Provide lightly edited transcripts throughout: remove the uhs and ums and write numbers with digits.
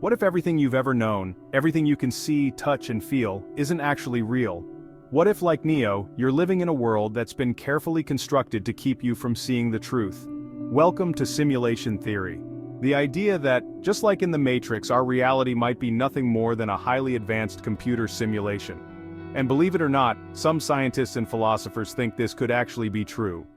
What if everything you've ever known, everything you can see, touch, and feel, isn't actually real? What if, like Neo, you're living in a world that's been carefully constructed to keep you from seeing the truth? Welcome to simulation theory. The idea that, just like in the Matrix, our reality might be nothing more than a highly advanced computer simulation. And believe it or not, some scientists and philosophers think this could actually be true.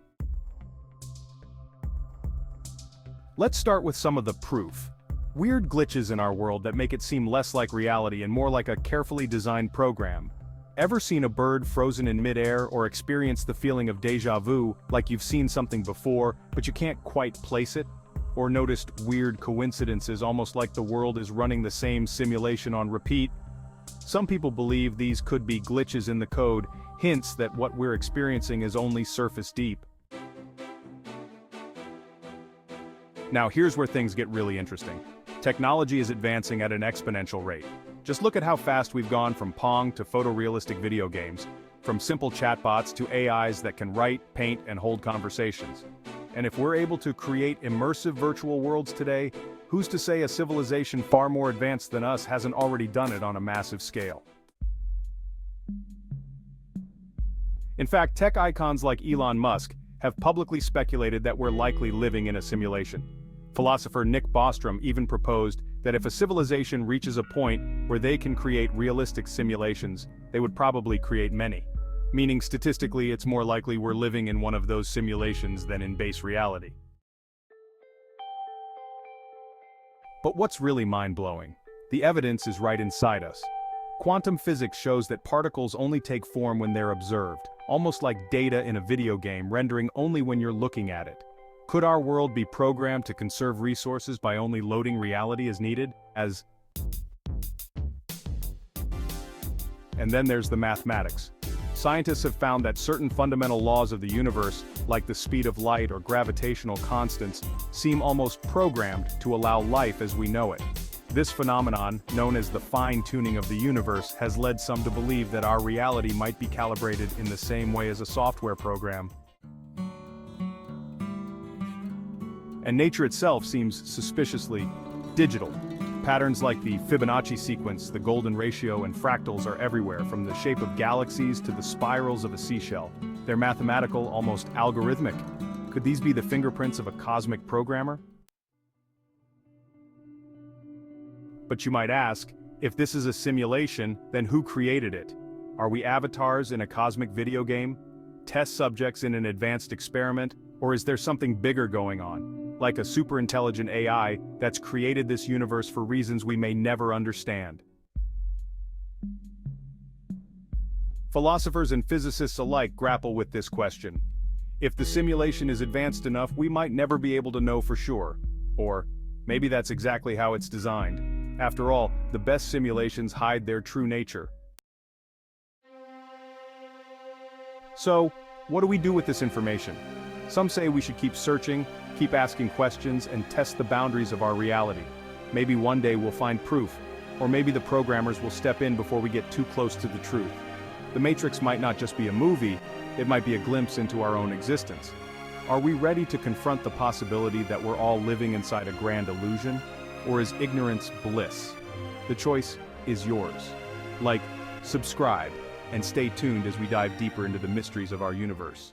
Let's start with some of the proof. Weird glitches in our world that make it seem less like reality and more like a carefully designed program. Ever seen a bird frozen in midair or experienced the feeling of déjà vu, like you've seen something before, but you can't quite place it? Or noticed weird coincidences almost like the world is running the same simulation on repeat? Some people believe these could be glitches in the code, hints that what we're experiencing is only surface deep. Now here's where things get really interesting. Technology is advancing at an exponential rate. Just look at how fast we've gone from Pong to photorealistic video games, from simple chatbots to AIs that can write, paint, and hold conversations. And if we're able to create immersive virtual worlds today, who's to say a civilization far more advanced than us hasn't already done it on a massive scale? In fact, tech icons like Elon Musk have publicly speculated that we're likely living in a simulation. Philosopher Nick Bostrom even proposed that if a civilization reaches a point where they can create realistic simulations, they would probably create many. Meaning statistically it's more likely we're living in one of those simulations than in base reality. But what's really mind-blowing? The evidence is right inside us. Quantum physics shows that particles only take form when they're observed, almost like data in a video game rendering only when you're looking at it. Could our world be programmed to conserve resources by only loading reality as needed, And then there's the mathematics. Scientists have found that certain fundamental laws of the universe, like the speed of light or gravitational constants, seem almost programmed to allow life as we know it. This phenomenon, known as the fine-tuning of the universe, has led some to believe that our reality might be calibrated in the same way as a software program. And nature itself seems suspiciously digital. Patterns like the Fibonacci sequence, the golden ratio, and fractals are everywhere, from the shape of galaxies to the spirals of a seashell. They're mathematical, almost algorithmic. Could these be the fingerprints of a cosmic programmer? But you might ask, if this is a simulation, then who created it? Are we avatars in a cosmic video game? Test subjects in an advanced experiment? Or is there something bigger going on, like a super-intelligent AI that's created this universe for reasons we may never understand? Philosophers and physicists alike grapple with this question. If the simulation is advanced enough, we might never be able to know for sure. Or maybe that's exactly how it's designed. After all, the best simulations hide their true nature. So, what do we do with this information? Some say we should keep searching, keep asking questions, and test the boundaries of our reality. Maybe one day we'll find proof, or maybe the programmers will step in before we get too close to the truth. The Matrix might not just be a movie, it might be a glimpse into our own existence. Are we ready to confront the possibility that we're all living inside a grand illusion? Or is ignorance bliss? The choice is yours. Like, subscribe, and stay tuned as we dive deeper into the mysteries of our universe.